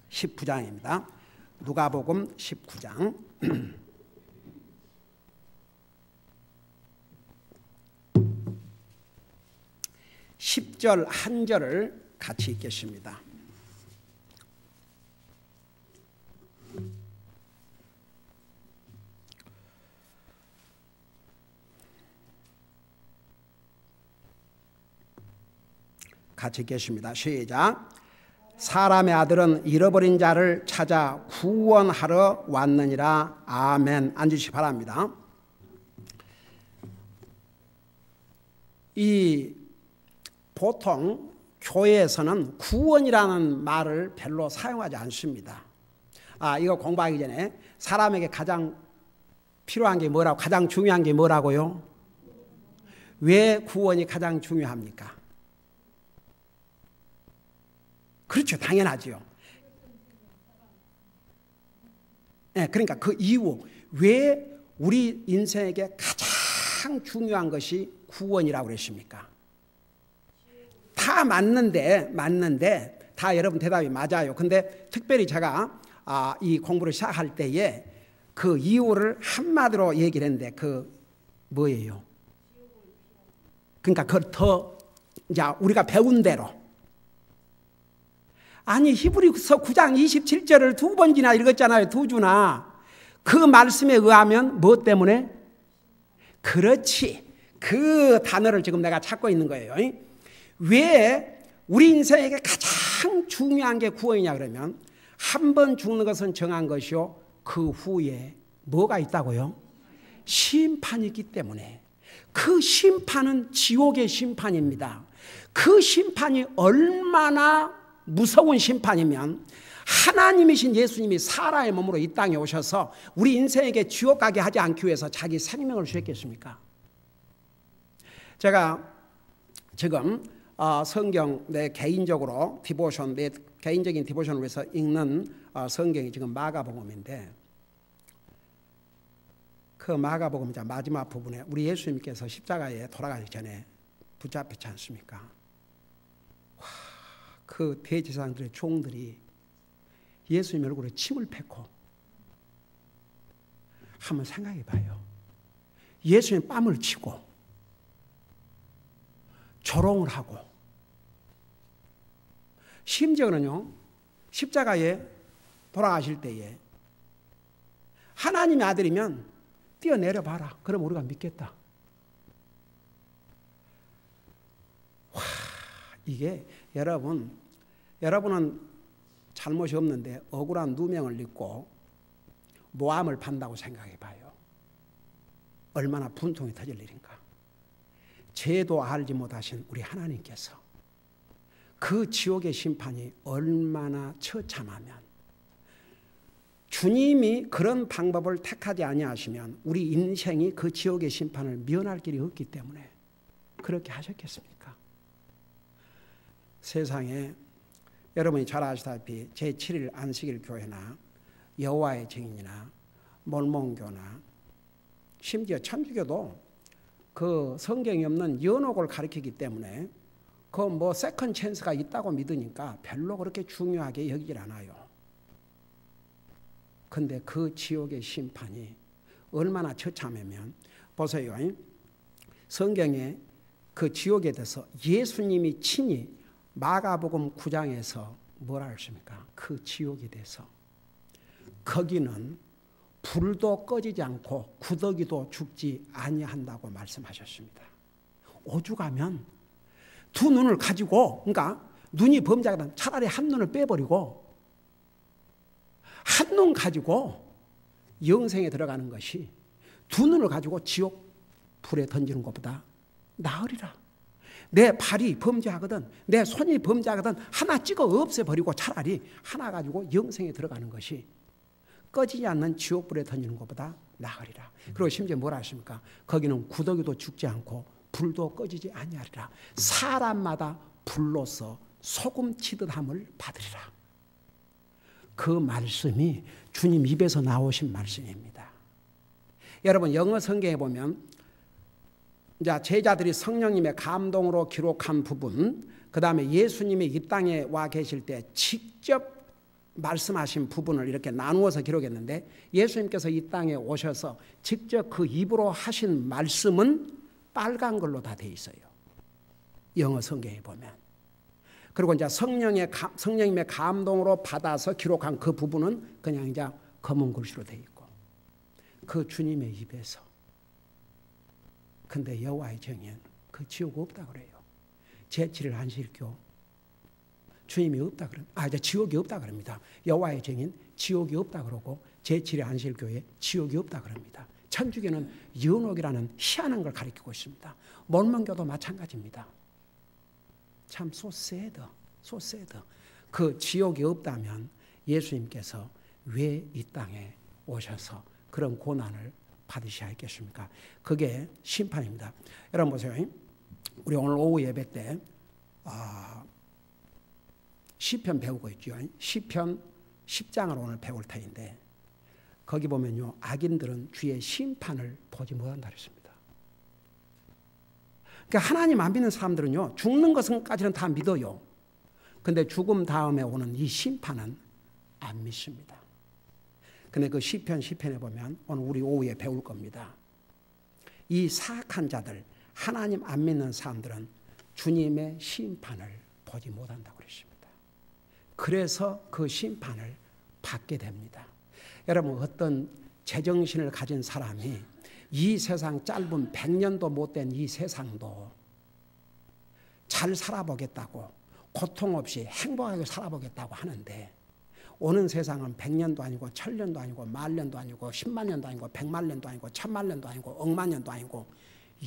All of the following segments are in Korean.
19장입니다. 누가복음 19장 10절 한 절을 같이 읽겠습니다. 같이 읽겠습니다. 시작. 사람의 아들은 잃어버린 자를 찾아 구원하러 왔느니라. 아멘. 앉으시기 바랍니다. 보통 교회에서는 구원이라는 말을 별로 사용하지 않습니다. 이거 공부하기 전에 사람에게 가장 필요한 게 뭐라고, 가장 중요한 게 뭐라고요? 왜 구원이 가장 중요합니까? 그렇죠. 당연하죠. 네, 그러니까 그 이유, 왜 우리 인생에게 가장 중요한 것이 구원이라고 그랬습니까? 다 맞는데 다 여러분 대답이 맞아요. 근데 특별히 제가 이 공부를 시작할 때에 그 이유를 한마디로 얘기를 했는데 그 뭐예요? 그러니까 그걸 더 이제 우리가 배운 대로, 아니 히브리서 9장 27절을 두 번이나 읽었잖아요. 두 주나. 그 말씀에 의하면 무엇 때문에? 그렇지. 그 단어를 지금 내가 찾고 있는 거예요. 왜 우리 인생에게 가장 중요한 게 구원이냐 그러면, 한 번 죽는 것은 정한 것이요, 그 후에 뭐가 있다고요? 심판이 있기 때문에. 그 심판은 지옥의 심판입니다. 그 심판이 얼마나 무서운 심판이면, 하나님이신 예수님이 사람의 몸으로 이 땅에 오셔서 우리 인생에게 지옥 가게 하지 않기 위해서 자기 생명을 주셨겠습니까? 제가 지금 성경 내 개인적으로 디보션, 내 개인적인 디보션을 위해서 읽는 성경이 지금 마가복음인데, 그 마가복음 마지막 부분에 우리 예수님께서 십자가에 돌아가기 전에 붙잡혔지 않습니까? 그 대제사장들의 종들이 예수님 얼굴에 침을 뱉고, 한번 생각해 봐요. 예수님 뺨을 치고 조롱을 하고, 심지어는요, 십자가에 돌아가실 때에 하나님의 아들이면 뛰어내려 봐라. 그럼 우리가 믿겠다. 이게 여러분은 잘못이 없는데 억울한 누명을 입고 모함을 판다고 생각해 봐요. 얼마나 분통이 터질 일인가. 죄도 알지 못하신 우리 하나님께서 그 지옥의 심판이 얼마나 처참하면, 주님이 그런 방법을 택하지 아니하시면 우리 인생이 그 지옥의 심판을 면할 길이 없기 때문에 그렇게 하셨겠습니까? 세상에 여러분이 잘 아시다시피 제7일 안식일 교회나 여호와의 증인이나 몰몬교나 심지어 천주교도 그 성경이 없는 연옥을 가리키기 때문에 그 뭐 세컨 찬스가 있다고 믿으니까 별로 그렇게 중요하게 여기질 않아요. 근데 그 지옥의 심판이 얼마나 처참하면, 보세요. 성경에 그 지옥에 대해서 예수님이 친히 마가복음 9장에서 뭐라 했습니까? 그 지옥에 대해서 거기는 불도 꺼지지 않고 구더기도 죽지 아니한다고 말씀하셨습니다. 오죽하면 두 눈을 가지고, 그러니까 눈이 범죄하면 차라리 한 눈을 빼버리고 한 눈 가지고 영생에 들어가는 것이 두 눈을 가지고 지옥 불에 던지는 것보다 나으리라. 내 발이 범죄하거든, 내 손이 범죄하거든 하나 찍어 없애버리고 차라리 하나 가지고 영생에 들어가는 것이 꺼지지 않는 지옥불에 던지는 것보다 나으리라. 그리고 심지어 뭐라 하십니까? 거기는 구더기도 죽지 않고 불도 꺼지지 아니하리라. 사람마다 불로서 소금 치듯함을 받으리라. 그 말씀이 주님 입에서 나오신 말씀입니다. 여러분, 영어 성경에 보면 이제 제자들이 성령님의 감동으로 기록한 부분, 그 다음에 예수님이 이 땅에 와 계실 때 직접 말씀하신 부분을 이렇게 나누어서 기록했는데 예수님께서 이 땅에 오셔서 직접 그 입으로 하신 말씀은 빨간 걸로 다 돼 있어요. 영어 성경에 보면. 그리고 이제 성령님의 감동으로 받아서 기록한 그 부분은 그냥 이제 검은 글씨로 돼 있고 그 주님의 입에서. 근데 여호와의 정의는 그 지옥 없다 그래요. 제7일 안식일교 주님이 없다 이제 지옥이 없다 그럽니다. 여호와의 정의는 지옥이 없다 그러고 제7일 안식일교에 지옥이 없다 그럽니다. 천주교는 연옥이라는 희한한 걸 가리키고 있습니다. 몰몬교도 마찬가지입니다. 참 so sad. 그 지옥이 없다면 예수님께서 왜 이 땅에 오셔서 그런 고난을 받으셔야 했겠습니까? 그게 심판입니다. 여러분 보세요. 우리 오늘 오후 예배 때 시편 배우고 있죠. 시편 10장을 오늘 배울 터인데 거기 보면요, 악인들은 주의 심판을 보지 못한다 그랬습니다. 그러니까 하나님 안 믿는 사람들은요, 죽는 것은까지는 다 믿어요. 근데 죽음 다음에 오는 이 심판은 안 믿습니다. 근데 그 시편에 보면 오늘 우리 오후에 배울 겁니다. 이 사악한 자들, 하나님 안 믿는 사람들은 주님의 심판을 보지 못한다고 그랬습니다. 그래서 그 심판을 받게 됩니다. 여러분, 어떤 제정신을 가진 사람이 이 세상 짧은 100년도 못된 이 세상도 잘 살아보겠다고, 고통 없이 행복하게 살아보겠다고 하는데 오는 세상은 100년도 아니고 1000년도 아니고 10,000년도 아니고 100,000년도 아니고 100,000년도 아니고 10,000,000년도 아니고 10,000,000년도 아니고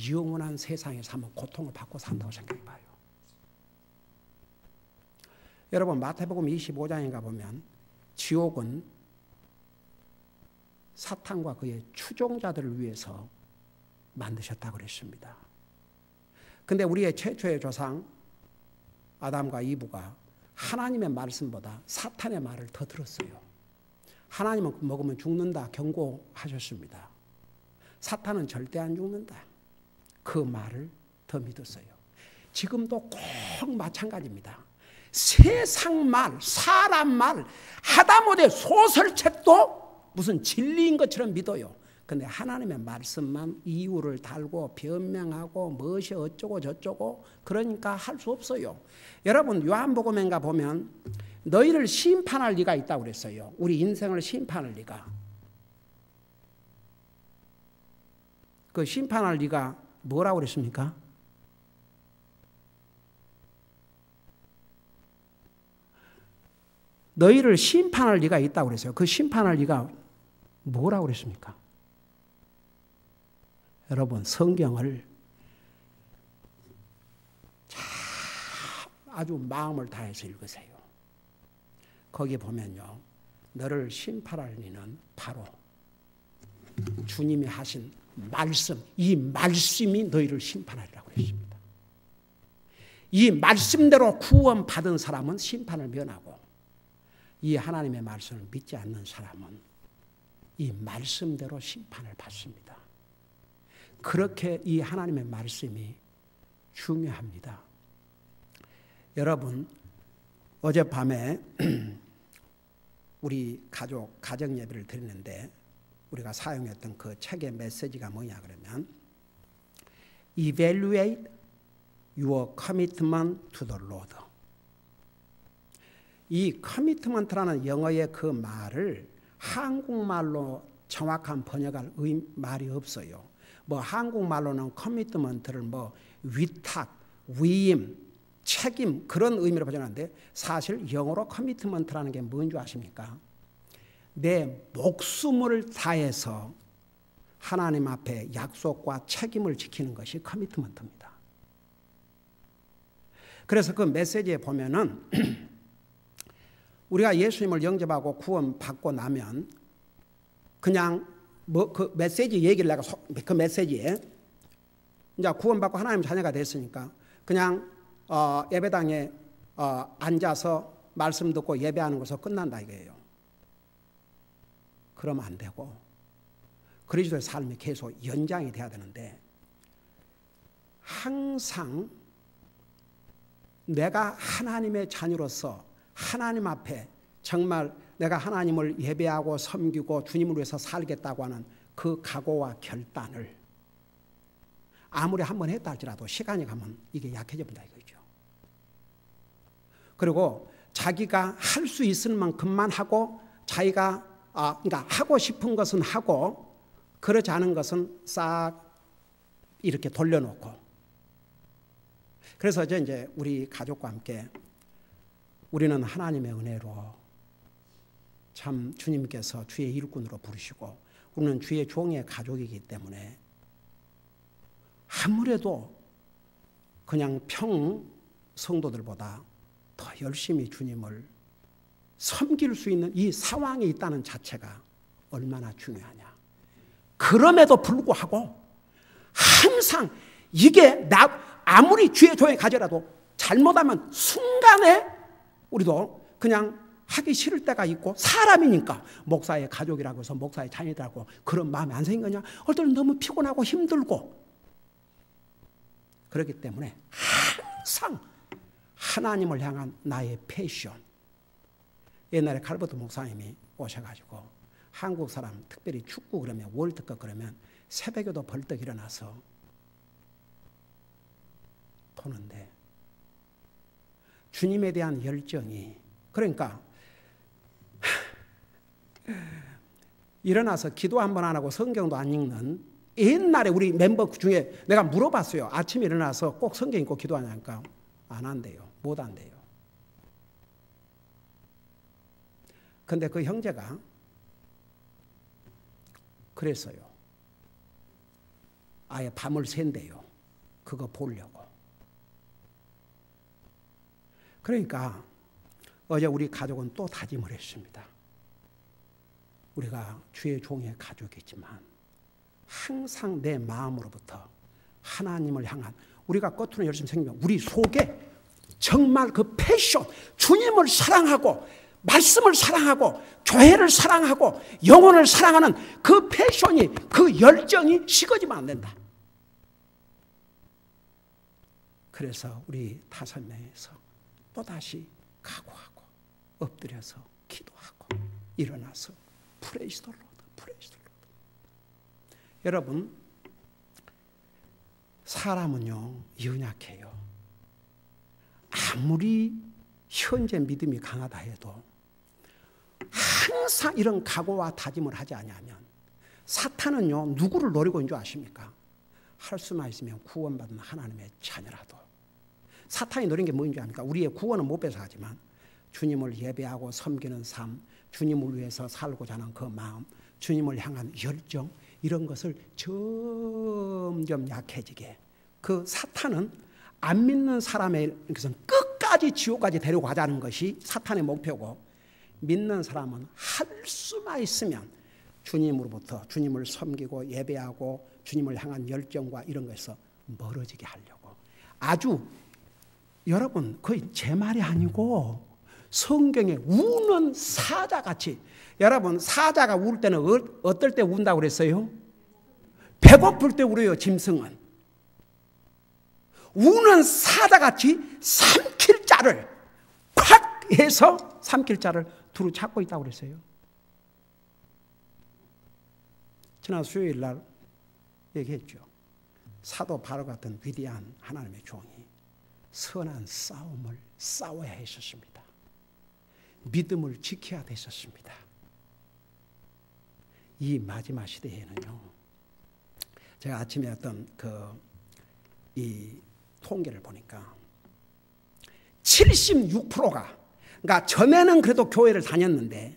영원한 세상에 사면 고통을 받고 산다고 생각해 봐요. 여러분, 마태복음 25장인가 보면 지옥은 사탄과 그의 추종자들을 위해서 만드셨다고 그랬습니다. 근데 우리의 최초의 조상 아담과 이브가 하나님의 말씀보다 사탄의 말을 더 들었어요. 하나님은 먹으면 죽는다 경고하셨습니다. 사탄은 절대 안 죽는다. 그 말을 더 믿었어요. 지금도 꼭 마찬가지입니다. 세상 말, 사람 말, 하다못해 소설책도 무슨 진리인 것처럼 믿어요. 근데 하나님의 말씀만 이유를 달고 변명하고 무엇이 어쩌고 저쩌고 그러니까 할 수 없어요. 여러분, 요한복음인가 보면 너희를 심판할 리가 있다고 그랬어요. 우리 인생을 심판할 리가. 그 심판할 리가 뭐라고 그랬습니까? 너희를 심판할 리가 있다고 그랬어요. 그 심판할 리가 뭐라고 그랬습니까? 여러분, 성경을 아주 마음을 다해서 읽으세요. 거기 보면요, 너를 심판할 리는 바로 주님이 하신 말씀, 이 말씀이 너희를 심판하리라고 했습니다. 이 말씀대로 구원받은 사람은 심판을 면하고 이 하나님의 말씀을 믿지 않는 사람은 이 말씀대로 심판을 받습니다. 그렇게 이 하나님의 말씀이 중요합니다. 여러분, 어젯밤에 우리 가정 예배를 드리는데 우리가 사용했던 그 책의 메시지가 뭐냐 그러면 Evaluate your commitment to the Lord. 이 commitment라는 영어의 그 말을 한국말로 정확한 번역할 말이 없어요. 뭐 한국말로는 commitment를 뭐 위탁, 위임, 책임 그런 의미로 번역하는데 사실 영어로 commitment라는 게 뭔지 아십니까? 내 목숨을 다해서 하나님 앞에 약속과 책임을 지키는 것이 커미트먼트입니다. 그래서 그 메시지에 보면은 우리가 예수님을 영접하고 구원받고 나면 그냥 뭐 그 메시지 얘기를 내가 그 메시지에 이제 구원받고 하나님 자녀가 됐으니까 그냥 예배당에 앉아서 말씀 듣고 예배하는 것으로 끝난다 이거예요. 그러면 안 되고 그리스도의 삶이 계속 연장이 돼야 되는데 항상 내가 하나님의 자녀로서 하나님 앞에 정말 내가 하나님을 예배하고 섬기고 주님을 위해서 살겠다고 하는 그 각오와 결단을 아무리 한번 했다 할지라도 시간이 가면 이게 약해져 본다 이거죠. 그리고 자기가 할 수 있을 만큼만 하고 자기가 그러니까 하고 싶은 것은 하고 그렇지 않은 것은 싹 이렇게 돌려놓고. 그래서 이제 우리 가족과 함께 우리는 하나님의 은혜로 참 주님께서 주의 일꾼으로 부르시고 우리는 주의 종의 가족이기 때문에 아무래도 그냥 평 성도들보다 더 열심히 주님을 섬길 수 있는 이 상황이 있다는 자체가 얼마나 중요하냐. 그럼에도 불구하고 항상 이게 아무리 주의 종의 가져라도 잘못하면 순간에 우리도 그냥 하기 싫을 때가 있고 사람이니까 목사의 가족이라고 해서 목사의 자녀들하고 그런 마음이 안 생긴 거냐. 어떨 때는 너무 피곤하고 힘들고 그렇기 때문에 항상 하나님을 향한 나의 패션. 옛날에 칼버트 목사님이 오셔가지고 한국 사람 특별히 축구 그러면 월드컵 그러면 새벽에도 벌떡 일어나서 보는데 주님에 대한 열정이 그러니까 일어나서 기도 한 번 안 하고 성경도 안 읽는 옛날에 우리 멤버 중에 내가 물어봤어요. 아침에 일어나서 꼭 성경 읽고 기도하냐니까 안 한대요. 못 한대요. 근데 그 형제가 그랬어요. 아예 밤을 샌대요. 그거 보려고. 그러니까 어제 우리 가족은 또 다짐을 했습니다. 우리가 주의 종의 가족이지만 항상 내 마음으로부터 하나님을 향한 우리가 겉으로 열심히 생기면 우리 속에 정말 그 패션, 주님을 사랑하고 말씀을 사랑하고 교회를 사랑하고 영혼을 사랑하는 그 패션이 그 열정이 식어지면 안 된다. 그래서 우리 5명에서 또다시 각오하고 엎드려서 기도하고 일어나서 프레이즈 더 로드, 프레이즈 더 로드. 여러분, 사람은요 연약해요. 아무리 현재 믿음이 강하다 해도 항상 이런 각오와 다짐을 하지 않으면 사탄은요 누구를 노리고 있는 줄 아십니까? 할 수만 있으면 구원받은 하나님의 자녀라도. 사탄이 노린 게 뭐인 줄 압니까? 우리의 구원은 못 뺏어가지만 주님을 예배하고 섬기는 삶, 주님을 위해서 살고자 하는 그 마음, 주님을 향한 열정, 이런 것을 점점 약해지게. 그 사탄은 안 믿는 사람의 것은 끝까지 지옥까지 데려가자는 것이 사탄의 목표고, 믿는 사람은 할 수만 있으면 주님으로부터 주님을 섬기고 예배하고 주님을 향한 열정과 이런 것에서 멀어지게 하려고. 아주 여러분 거의 제 말이 아니고 성경에 우는 사자같이. 여러분 사자가 울 때는 어떨 때 운다고 그랬어요? 배고플 때 울어요. 짐승은 우는 사자같이 삼킬 자를 콱 해서 삼킬 자를 두루 찾고 있다고 그랬어요. 지난 수요일 날 얘기했죠. 사도 바로 같은 위대한 하나님의 종이 선한 싸움을 싸워야 했었습니다. 믿음을 지켜야 됐었습니다. 이 마지막 시대에는요, 제가 아침에 어떤 이 통계를 보니까 76%가, 그러니까 전에는 그래도 교회를 다녔는데,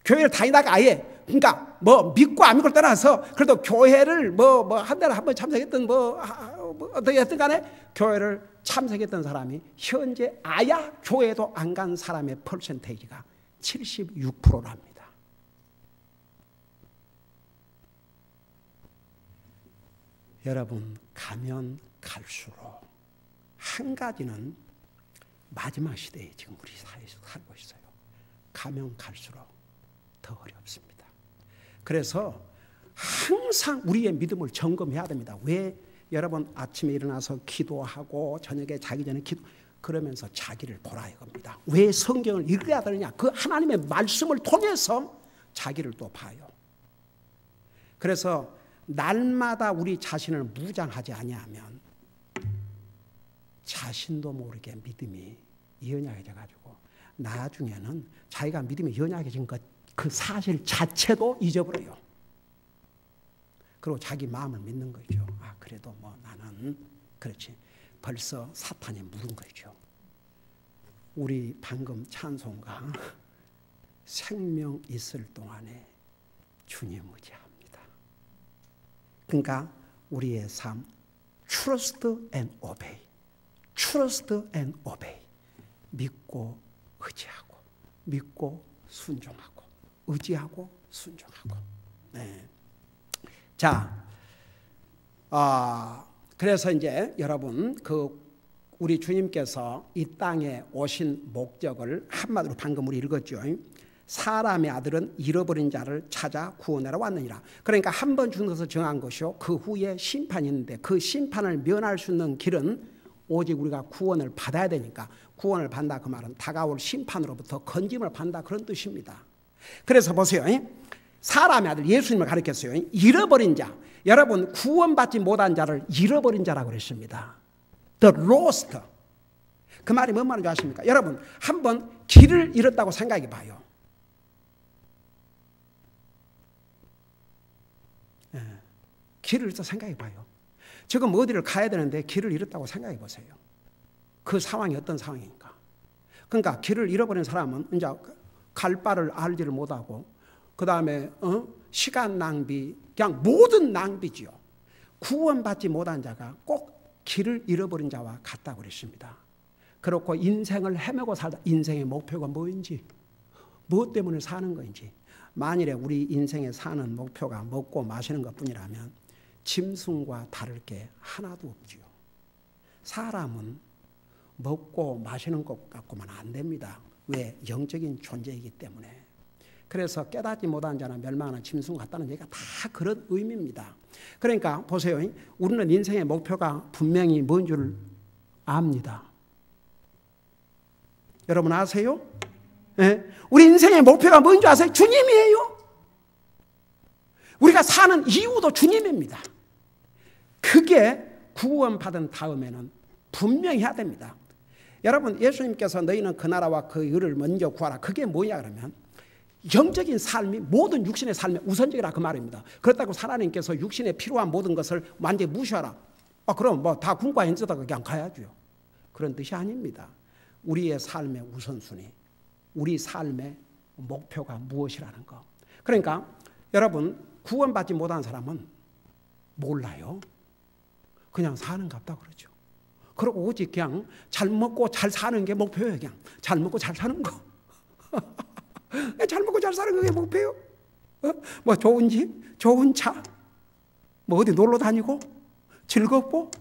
교회를 다니다가 아예, 그러니까 뭐 믿고 안 믿고를 떠나서 그래도 교회를 한 달에 한 번 참석했던 어떻게 했든 간에 교회를 참석했던 사람이 현재 아야 교회도 안 간 사람의 퍼센테이지가 76%랍니다. 여러분, 가면 갈수록 한 가지는 마지막 시대에 지금 우리 사회에서 살고 있어요. 가면 갈수록 더 어렵습니다. 그래서 항상 우리의 믿음을 점검해야 됩니다. 왜 여러분 아침에 일어나서 기도하고 저녁에 자기 전에 그러면서 자기를 보라 이겁니다. 왜 성경을 읽어야 되느냐? 그 하나님의 말씀을 통해서 자기를 또 봐요. 그래서 날마다 우리 자신을 무장하지 아니하면 자신도 모르게 믿음이 연약해져 가지고 나중에는 자기가 믿음이 연약해진 그 사실 자체도 잊어버려요. 그리고 자기 마음을 믿는 거죠. 아, 그래도 뭐 나는 그렇지. 벌써 사탄이 물은 거죠. 우리 방금 찬송가 생명 있을 동안에 주님 의지합니다. 그러니까 우리의 삶 trust and obey. trust and obey. 믿고 의지하고 믿고 순종하고 의지하고 순종하고. 네. 자, 그래서 이제 여러분 우리 주님께서 이 땅에 오신 목적을 한마디로 방금 우리 읽었죠. 사람의 아들은 잃어버린 자를 찾아 구원하러 왔느니라. 그러니까 한 번 죽는 것을 정한 것이요. 그 후에 심판이 있는데 그 심판을 면할 수 있는 길은 오직 우리가 구원을 받아야 되니까 구원을 받는다 그 말은 다가올 심판으로부터 건짐을 받는다 그런 뜻입니다. 그래서 보세요. 사람의 아들 예수님을 가리켰어요. 잃어버린 자. 여러분 구원받지 못한 자를 잃어버린 자라고 그랬습니다. The lost. 그 말이 뭔 말인지 아십니까? 여러분 한번 길을 잃었다고 생각해 봐요. 길을 잃었다고 생각해 봐요. 지금 어디를 가야 되는데 길을 잃었다고 생각해 보세요. 그 상황이 어떤 상황인가? 그러니까 길을 잃어버린 사람은 이제 갈 바를 알지를 못하고 그 다음에 시간 낭비, 그냥 모든 낭비지요. 구원받지 못한 자가 꼭 길을 잃어버린 자와 같다고 그랬습니다. 그렇고 인생을 헤매고 살다 인생의 목표가 뭐인지 무엇 때문에 사는 건지 만일에 우리 인생에 사는 목표가 먹고 마시는 것뿐이라면 짐승과 다를 게 하나도 없지요. 사람은 먹고 마시는 것 갖고만 안 됩니다. 왜? 영적인 존재이기 때문에. 그래서 깨닫지 못한 자는 멸망하는 짐승 같다는 얘기가 다 그런 의미입니다. 그러니까 보세요. 우리는 인생의 목표가 분명히 뭔 줄 압니다. 여러분 아세요? 네? 우리 인생의 목표가 뭔지 아세요? 주님이에요. 우리가 사는 이유도 주님입니다. 그게 구원받은 다음에는 분명히 해야 됩니다. 여러분 예수님께서 너희는 그 나라와 그 의를 먼저 구하라. 그게 뭐냐 그러면 영적인 삶이 모든 육신의 삶에 우선적이라 그 말입니다. 그렇다고 하나님께서 육신에 필요한 모든 것을 완전히 무시하라. 그럼 뭐 다 군과 현지다가 그냥 가야죠. 그런 뜻이 아닙니다. 우리의 삶의 우선순위, 우리 삶의 목표가 무엇이라는 거. 그러니까 여러분 구원받지 못한 사람은 몰라요. 그냥 사는 갑다 그러죠. 그리고 오직 그냥 잘 먹고 잘 사는 게 목표예요. 그냥 잘 먹고 잘 사는 거. 잘 먹고 잘 사는 게 목표예요. 뭐 좋은 집, 좋은 차, 뭐 어디 놀러 다니고 즐겁고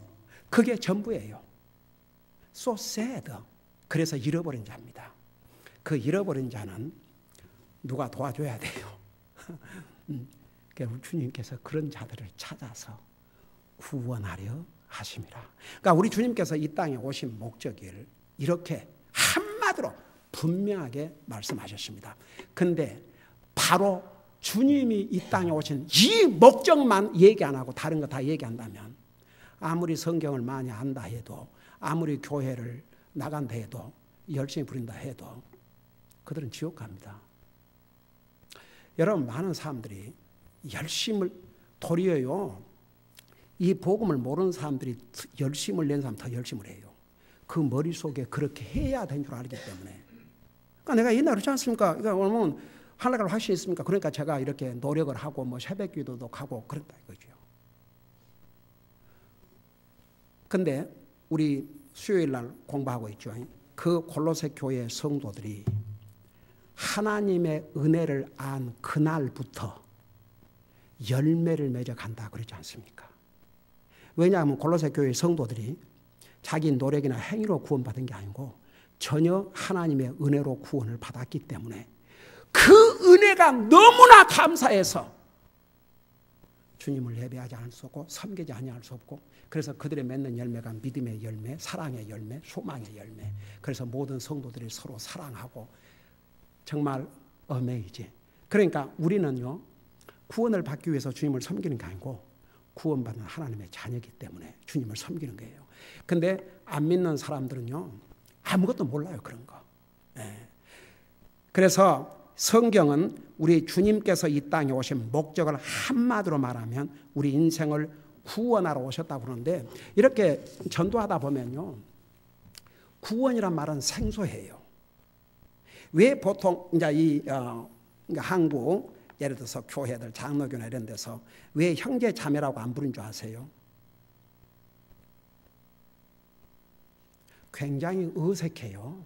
그게 전부예요. So sad. 그래서 잃어버린 자입니다. 그 잃어버린 자는 누가 도와줘야 돼요. 그러니까 주님께서 그런 자들을 찾아서 구원하려 하심이라. 그러니까 우리 주님께서 이 땅에 오신 목적을 이렇게 한마디로 분명하게 말씀하셨습니다. 근데 바로 주님이 이 땅에 오신 이 목적만 얘기 안 하고 다른 거 다 얘기한다면 아무리 성경을 많이 안다 해도 아무리 교회를 나간다 해도 열심히 부린다 해도 그들은 지옥 갑니다. 여러분 많은 사람들이 열심을 도리어요. 이 복음을 모르는 사람들이 열심을 낸 사람 더 열심을 해요. 그 머릿속에 그렇게 해야 되는 줄 알기 때문에. 그러니까 내가 옛날에 그렇지 않습니까? 그러니까 오늘 하나님을 확신이 있습니까? 그러니까 제가 이렇게 노력을 하고 뭐 새벽 기도도 가고 그랬다 이거죠. 근데 우리 수요일 날 공부하고 있죠. 그 골로새 교회 성도들이 하나님의 은혜를 안 그날부터 열매를 맺어 간다 그러지 않습니까? 왜냐하면 골로새 교회 성도들이 자기 노력이나 행위로 구원받은 게 아니고 전혀 하나님의 은혜로 구원을 받았기 때문에 그 은혜가 너무나 감사해서 주님을 예배하지 않을 수 없고 섬기지 아니할 수 없고, 그래서 그들의 맺는 열매가 믿음의 열매, 사랑의 열매, 소망의 열매. 그래서 모든 성도들이 서로 사랑하고 정말 어메이지. 그러니까 우리는요, 구원을 받기 위해서 주님을 섬기는 게 아니고 구원받는 하나님의 자녀이기 때문에 주님을 섬기는 거예요. 근데 안 믿는 사람들은요, 아무것도 몰라요, 그런 거. 그래서 성경은 우리 주님께서 이 땅에 오신 목적을 한마디로 말하면 우리 인생을 구원하러 오셨다고 그러는데, 이렇게 전도하다 보면요, 구원이란 말은 생소해요. 왜 보통 이제 한국 예를 들어서 교회들, 장로교나 이런 데서 왜 형제 자매라고 안 부른 줄 아세요? 굉장히 어색해요.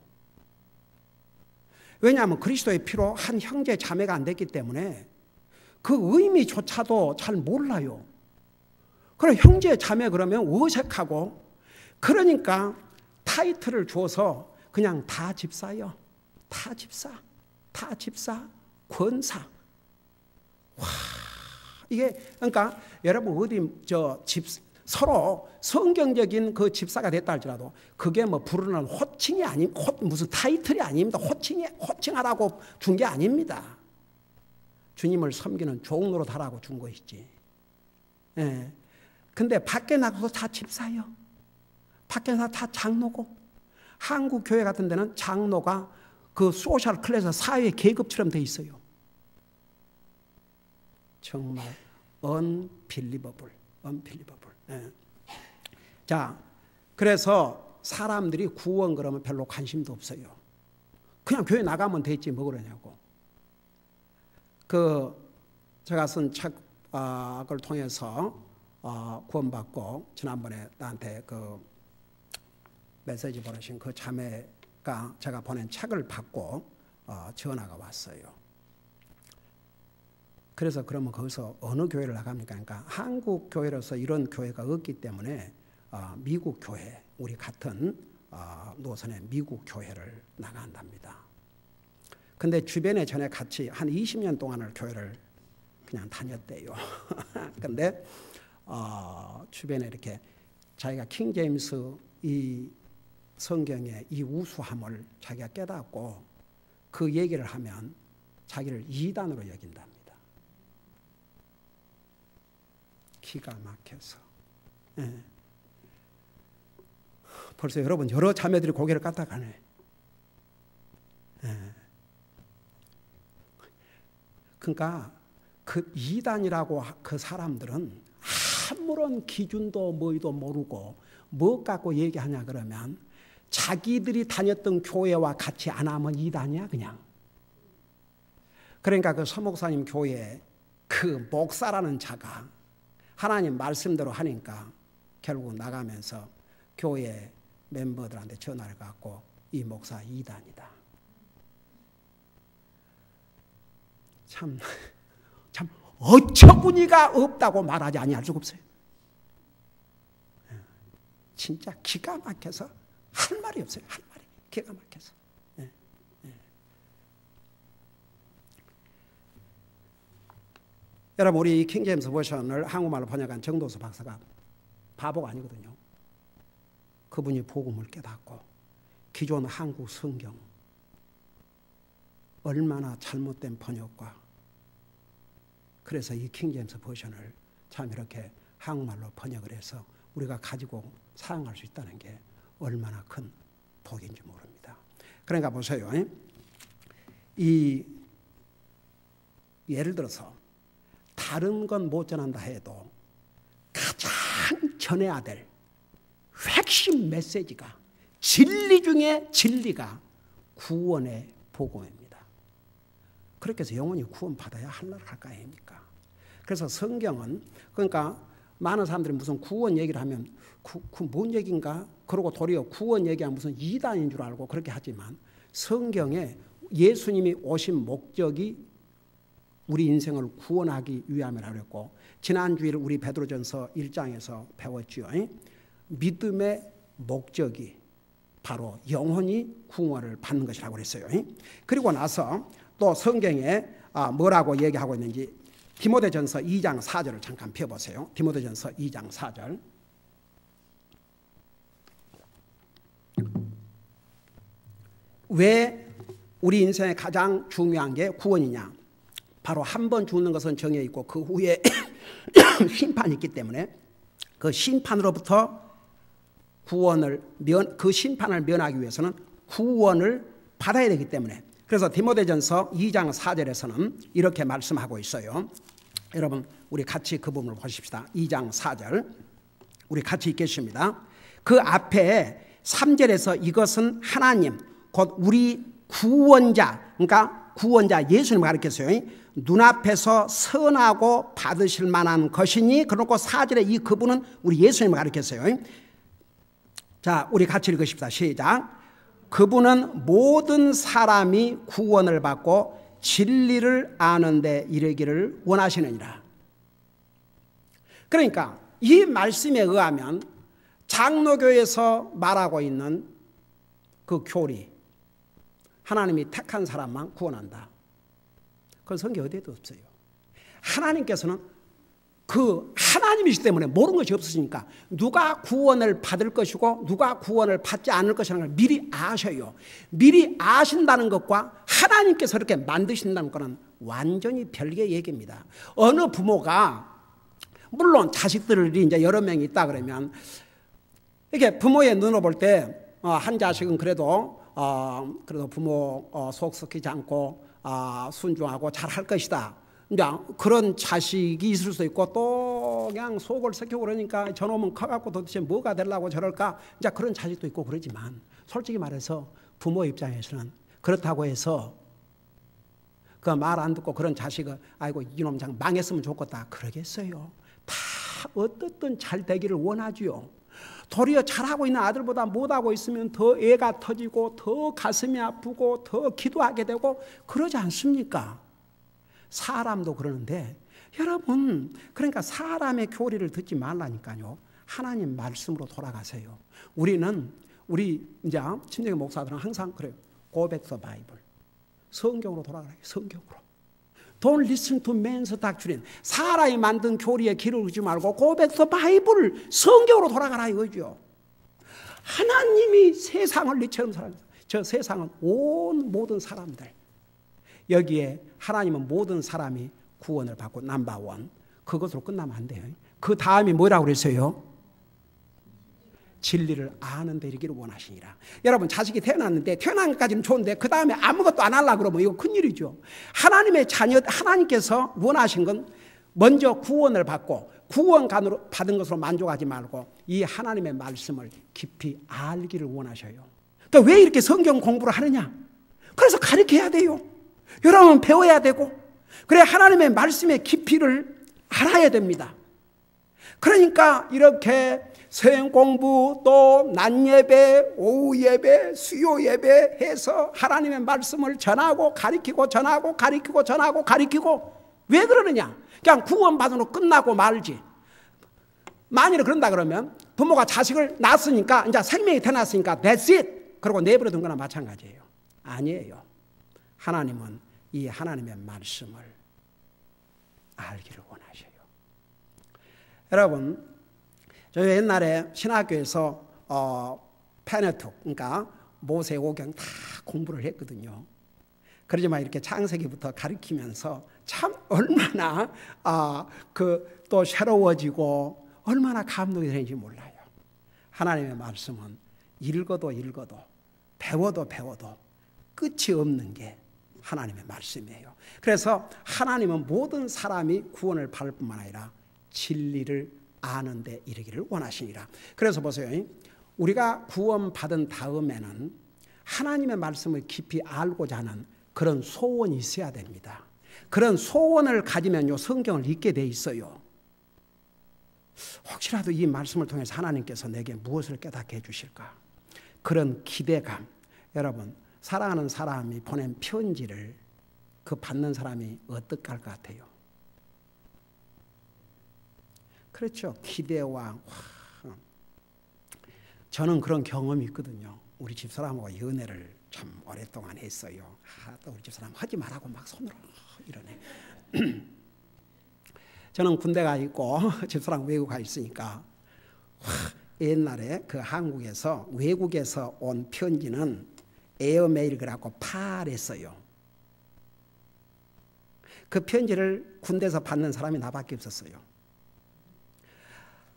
왜냐하면 그리스도의 피로 한 형제 자매가 안 됐기 때문에 그 의미조차도 잘 몰라요. 그럼 형제 자매 그러면 어색하고, 그러니까 타이틀을 줘서 그냥 다 집사요. 다 집사, 권사. 와, 이게 그러니까 여러분 어디 서로 성경적인 그 집사가 됐다 할지라도 그게 뭐 부르는 호칭이 무슨 타이틀이 아닙니다. 호칭하라고 준 게 아닙니다. 주님을 섬기는 종로로 달라고 준 것이지. 예. 근데 밖에 나가서 다 집사예요. 밖에 나가 다 장로고, 한국 교회 같은 데는 장로가 그 소셜 클래스 사회 계급처럼 돼 있어요. 정말 unbelievable. 예. 자, 그래서 사람들이 구원 그러면 별로 관심도 없어요. 그냥 교회 나가면 되지 뭐 그러냐고. 제가 쓴 책을 통해서 구원받고 지난번에 나한테 그 메시지 보내신 그 자매가 제가 보낸 책을 받고 전화가 왔어요. 그래서 그러면 거기서 어느 교회를 나갑니까? 그러니까 한국 교회로서 이런 교회가 없기 때문에 미국 교회, 우리 같은 노선의 미국 교회를 나간답니다. 근데 주변에 전에 같이 한 20년 동안을 교회를 그냥 다녔대요. 근데 주변에 이렇게 자기가 킹제임스 이 성경의 이 우수함을 자기가 깨닫고 그 얘기를 하면 자기를 이단으로 여긴답니다. 기가 막혀서. 예. 벌써 여러분 여러 자매들이 고개를 까딱하네. 예. 그러니까 그 이단이라고 그 사람들은 아무런 기준도 뭐도 모르고 뭐 갖고 얘기하냐 그러면 자기들이 다녔던 교회와 같이 안 하면 이단이야 그냥. 그러니까 그 서목사님 교회에 그 목사라는 자가 하나님 말씀대로 하니까 결국 나가면서 교회 멤버들한테 전화를 갖고 이 목사 이단이다. 참 어처구니가 없다고 말하지 아니할 수가 없어요. 진짜 기가 막혀서 할 말이 없어요. 할 말이 기가 막혀서. 여러분 우리 이 킹제임스 버전을 한국말로 번역한 정도수 박사가 바보가 아니거든요. 그분이 복음을 깨닫고 기존 한국 성경 얼마나 잘못된 번역과, 그래서 이 킹제임스 버전을 참 이렇게 한국말로 번역을 해서 우리가 가지고 사용할 수 있다는 게 얼마나 큰 복인지 모릅니다. 그러니까 보세요. 예를 들어서 다른 건 못 전한다 해도 가장 전해야 될 핵심 메시지가, 진리 중에 진리가 구원의 복음입니다. 그렇게 해서 영원히 구원받아야 하늘을 갈 거 아닙니까? 그래서 성경은, 그러니까 많은 사람들이 무슨 구원 얘기를 하면 뭔 얘기인가? 그러고 도리어 구원 얘기하면 무슨 이단인 줄 알고 그렇게 하지만 성경에 예수님이 오신 목적이 우리 인생을 구원하기 위함이라고 그랬고, 지난주일 우리 베드로전서 1장에서 배웠죠. 믿음의 목적이 바로 영혼이 구원을 받는 것이라고 그랬어요. 그리고 나서 또 성경에 뭐라고 얘기하고 있는지 디모데전서 2장 4절을 잠깐 펴보세요. 디모데전서 2장 4절. 왜 우리 인생의 가장 중요한 게 구원이냐? 바로 한 번 죽는 것은 정해 있고 그 후에 심판이 있기 때문에 그 심판으로부터 그 심판을 면하기 위해서는 구원을 받아야 되기 때문에, 그래서 디모데전서 2장 4절에서는 이렇게 말씀하고 있어요. 여러분 우리 같이 그 부분을 보십시다. 2장 4절 우리 같이 읽겠습니다. 그 앞에 3절에서 이것은 하나님 곧 우리 구원자, 그러니까 구원자 예수님을 가리켰어요. 눈앞에서 선하고 받으실 만한 것이니, 그러고 4절에 이 그분은 우리 예수님을 가리켰어요. 자, 우리 같이 읽으십시다. 시작. 그분은 모든 사람이 구원을 받고 진리를 아는 데 이르기를 원하시느니라. 그러니까 이 말씀에 의하면 장로교에서 말하고 있는 그 교리, 하나님이 택한 사람만 구원한다, 그건 성경 어디에도 없어요. 하나님께서는 그 하나님이시기 때문에 모르는 것이 없으시니까 누가 구원을 받을 것이고 누가 구원을 받지 않을 것이라는 걸 미리 아셔요. 미리 아신다는 것과 하나님께서 이렇게 만드신다는 것은 완전히 별개의 얘기입니다. 어느 부모가, 물론 자식들이 이제 여러 명이 있다 그러면 이렇게 부모의 눈으로 볼 때 한 자식은 그래도 부모 속 썩히지 않고 순종하고 잘할 것이다, 이제 그런 자식이 있을 수 있고, 또 그냥 속을 썩히고 그러니까 저놈은 커갖고 도대체 뭐가 되려고 저럴까, 이제 그런 자식도 있고 그러지만, 솔직히 말해서 부모 입장에서는 그렇다고 해서 그 말 안 듣고 그런 자식은 아이고 이놈 장 망했으면 좋겠다 그러겠어요? 다 어떻든 잘 되기를 원하지요. 도리어 잘하고 있는 아들보다 못하고 있으면 더 애가 터지고 더 가슴이 아프고 더 기도하게 되고 그러지 않습니까? 사람도 그러는데, 여러분 그러니까 사람의 교리를 듣지 말라니까요. 하나님 말씀으로 돌아가세요. 우리 이제 친정의 목사들은 항상 그래요. Go back to Bible. 성경으로 돌아가라. 성경으로. Don't listen to men's doctrine. 사람이 만든 교리에 귀를 두지 말고 Go back to Bible. 성경으로 돌아가라 이거죠. 하나님이 세상을 이처럼 살아갑니다. 저 세상은 온 모든 사람들, 여기에 하나님은 모든 사람이 구원을 받고 넘버원, 그것으로 끝나면 안 돼요. 그 다음이 뭐라고 그랬어요? 진리를 아는 데 이르기를 원하시니라. 여러분 자식이 태어났는데 태어난 것까지는 좋은데 그 다음에 아무것도 안 하려고 그러면 이거 큰일이죠. 하나님의 자녀, 하나님께서 원하신 건 먼저 구원을 받고 구원 받은 것으로 만족하지 말고 이 하나님의 말씀을 깊이 알기를 원하셔요. 그러니까 왜 이렇게 성경 공부를 하느냐? 그래서 가르쳐야 돼요. 여러분 배워야 되고, 그래 하나님의 말씀의 깊이를 알아야 됩니다. 그러니까 이렇게 서양 공부, 또 낮 예배, 오후 예배, 수요 예배 해서 하나님의 말씀을 전하고 가르치고 전하고 가르치고 전하고 가르치고, 왜 그러느냐? 그냥 구원받은 후 끝나고 말지. 만일 그런다 그러면 부모가 자식을 낳았으니까 이제 생명이 태어났으니까 that's it 그러고 내버려둔 거나 마찬가지예요. 아니에요. 하나님은 이 하나님의 말씀을 알기를 원하셔요. 여러분 저희 옛날에 신학교에서 페네툭, 그러니까 모세오경 다 공부를 했거든요. 그러지만 이렇게 창세기부터 가르치면서 참 얼마나 또 새로워지고 얼마나 감동이 되는지 몰라요. 하나님의 말씀은 읽어도 배워도 끝이 없는 게 하나님의 말씀이에요. 그래서 하나님은 모든 사람이 구원을 받을 뿐만 아니라 진리를 아는 데 이르기를 원하시니라. 그래서 보세요. 우리가 구원받은 다음에는 하나님의 말씀을 깊이 알고자 하는 그런 소원이 있어야 됩니다. 그런 소원을 가지면요 성경을 읽게 돼 있어요. 혹시라도 이 말씀을 통해서 하나님께서 내게 무엇을 깨닫게 해주실까? 그런 기대감. 여러분 사랑하는 사람이 보낸 편지를 그 받는 사람이 어떡할 것 같아요? 그렇죠. 기대와 저는 그런 경험이 있거든요. 우리 집사람하고 연애를 참 오랫동안 했어요. 또 우리 집사람 하지 말라고 막 손으로 이러네. 저는 군대가 있고 집사람 외국 가 있으니까 옛날에 그 한국에서 외국에서 온 편지는 에어메일 그래갖고 팔했어요. 그 편지를 군대에서 받는 사람이 나밖에 없었어요.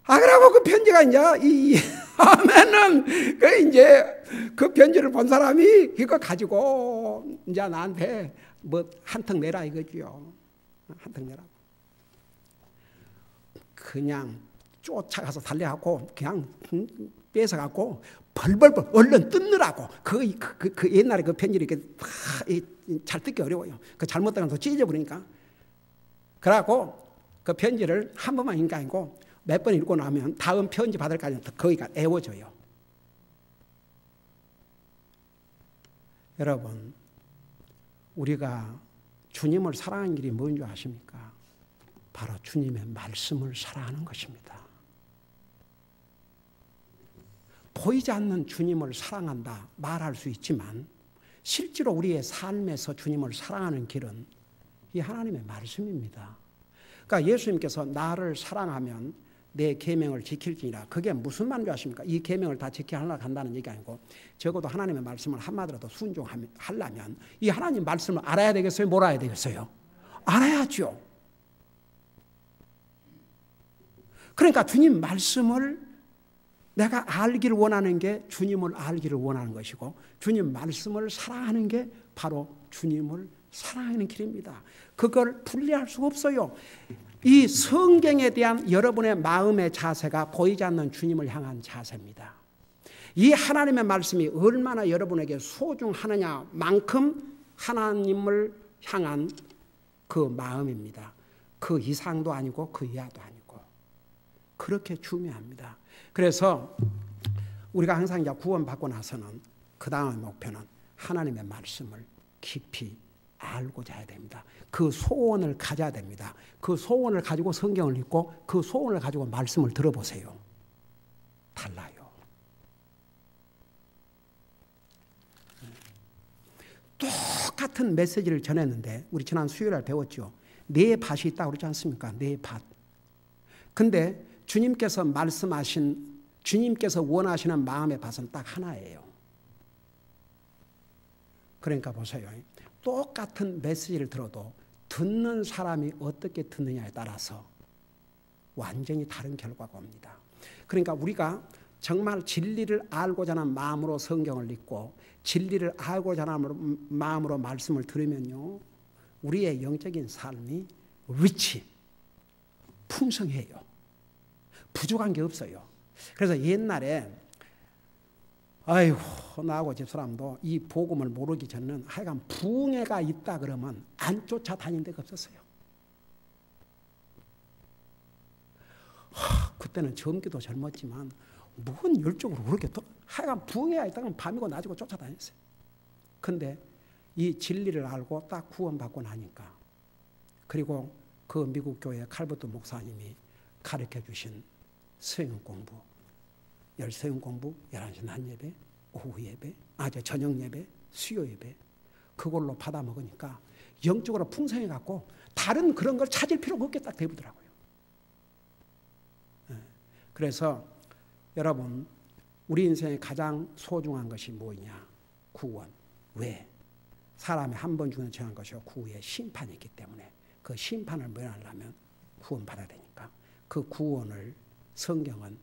그러고 그 편지가 하면은 그 편지를 본 사람이 이거 가지고 이제 나한테 뭐 한턱 내라 이거지요. 한턱 내라고. 그냥 쫓아가서 달려갖고 그냥 뺏어갖고 벌벌벌 얼른 뜯느라고. 그 옛날에 그 편지를 이렇게 잘 뜯기 어려워요. 그 잘못되면 또 찢어버리니까. 그래갖고 그 편지를 한 번만 읽는 게 아니고 몇 번 읽고 나면 다음 편지 받을까지 거기가 애워져요. 여러분, 우리가 주님을 사랑하는 길이 뭔지 아십니까? 바로 주님의 말씀을 사랑하는 것입니다. 보이지 않는 주님을 사랑한다 말할 수 있지만 실제로 우리의 삶에서 주님을 사랑하는 길은 이 하나님의 말씀입니다. 그러니까 예수님께서 나를 사랑하면 내 계명을 지킬지니라. 그게 무슨 말인지 아십니까? 이 계명을 다 지켜야 한다는 얘기 아니고 적어도 하나님의 말씀을 한마디라도 순종하려면 이 하나님 말씀을 알아야 되겠어요? 몰라야 되겠어요? 알아야죠. 그러니까 주님 말씀을 내가 알기를 원하는 게 주님을 알기를 원하는 것이고 주님 말씀을 사랑하는 게 바로 주님을 사랑하는 길입니다. 그걸 분리할 수가 없어요. 이 성경에 대한 여러분의 마음의 자세가 보이지 않는 주님을 향한 자세입니다. 이 하나님의 말씀이 얼마나 여러분에게 소중하느냐만큼 하나님을 향한 그 마음입니다. 그 이상도 아니고 그 이하도 아니고 그렇게 중요합니다. 그래서 우리가 항상 이제 구원받고 나서는 그 다음의 목표는 하나님의 말씀을 깊이 알고자 해야 됩니다. 그 소원을 가져야 됩니다. 그 소원을 가지고 성경을 읽고 그 소원을 가지고 말씀을 들어보세요. 달라요. 똑같은 메시지를 전했는데 우리 지난 수요일에 배웠죠. 네 밭이 있다고 그러지 않습니까? 네 밭. 근데 주님께서 말씀하신 주님께서 원하시는 마음의 밭은 딱 하나예요. 그러니까 보세요. 똑같은 메시지를 들어도 듣는 사람이 어떻게 듣느냐에 따라서 완전히 다른 결과가 옵니다. 그러니까 우리가 정말 진리를 알고자 하는 마음으로 성경을 읽고 진리를 알고자 하는 마음으로 말씀을 들으면요. 우리의 영적인 삶이 리치, 풍성해요. 부족한 게 없어요. 그래서 옛날에 나하고 집사람도 이 복음을 모르기 전에는 하여간 붕해가 있다 그러면 안 쫓아다닌 데가 없었어요. 그때는 젊기도 젊었지만 뭔 열정으로 그렇게 하여간 붕해가 있다면 밤이고 낮이고 쫓아다녔어요. 근데 이 진리를 알고 딱 구원받고 나니까 그리고 그 미국 교회 칼버트 목사님이 가르쳐 주신 서영 공부, 서영 공부 11시 낮 예배, 오후 예배, 저녁 예배, 수요 예배 그걸로 받아 먹으니까 영적으로 풍성해 갖고 다른 그런 걸 찾을 필요가 없게 딱 되더라고요. 그래서 여러분 우리 인생에 가장 소중한 것이 뭐냐? 구원. 왜? 사람이 한 번 죽는 정한 것이요 그 후에 심판이 있기 때문에 그 심판을 면하려면 구원받아야 되니까 그 구원을 성경은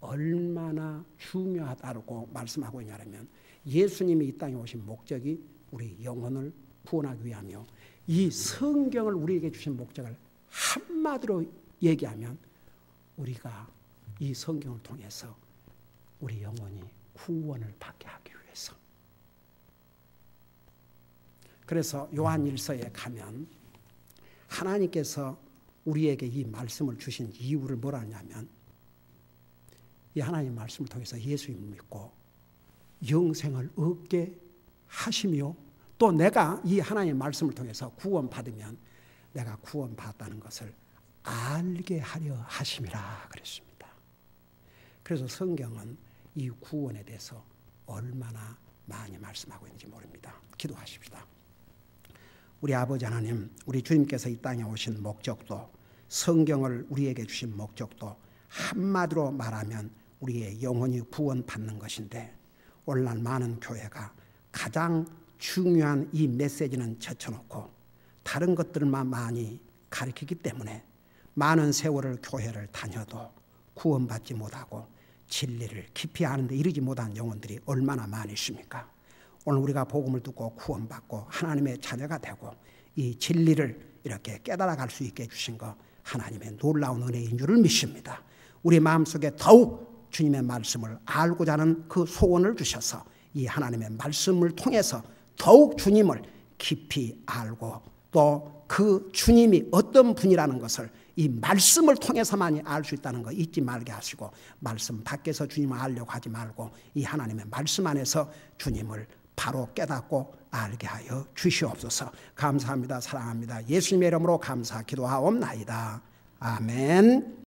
얼마나 중요하다고 말씀하고 있냐면 예수님이 이 땅에 오신 목적이 우리 영혼을 구원하기 위하며 이 성경을 우리에게 주신 목적을 한마디로 얘기하면 우리가 이 성경을 통해서 우리 영혼이 구원을 받게 하기 위해서. 그래서 요한 1서에 가면 하나님께서 우리에게 이 말씀을 주신 이유를 뭐라 하냐면 이 하나님 말씀을 통해서 예수님을 믿고 영생을 얻게 하시며 또 내가 이 하나님 말씀을 통해서 구원받으면 내가 구원받았다는 것을 알게 하려 하심이라 그랬습니다. 그래서 성경은 이 구원에 대해서 얼마나 많이 말씀하고 있는지 모릅니다. 기도하십시다. 우리 아버지 하나님, 우리 주님께서 이 땅에 오신 목적도 성경을 우리에게 주신 목적도 한마디로 말하면 우리의 영혼이 구원받는 것인데, 오늘날 많은 교회가 가장 중요한 이 메시지는 제쳐놓고 다른 것들만 많이 가르치기 때문에 많은 세월을 교회를 다녀도 구원받지 못하고 진리를 깊이 아는데 이르지 못한 영혼들이 얼마나 많이 있습니까? 오늘 우리가 복음을 듣고 구원받고 하나님의 자녀가 되고 이 진리를 이렇게 깨달아갈 수 있게 해주신 거 하나님의 놀라운 은혜인 줄을 믿습니다. 우리 마음속에 더욱 주님의 말씀을 알고자 하는 그 소원을 주셔서 이 하나님의 말씀을 통해서 더욱 주님을 깊이 알고 또 그 주님이 어떤 분이라는 것을 이 말씀을 통해서만이 알 수 있다는 거 잊지 말게 하시고, 말씀 밖에서 주님을 알려고 하지 말고 이 하나님의 말씀 안에서 주님을 바로 깨닫고 알게 하여 주시옵소서. 감사합니다. 사랑합니다. 예수님의 이름으로 감사 기도하옵나이다. 아멘.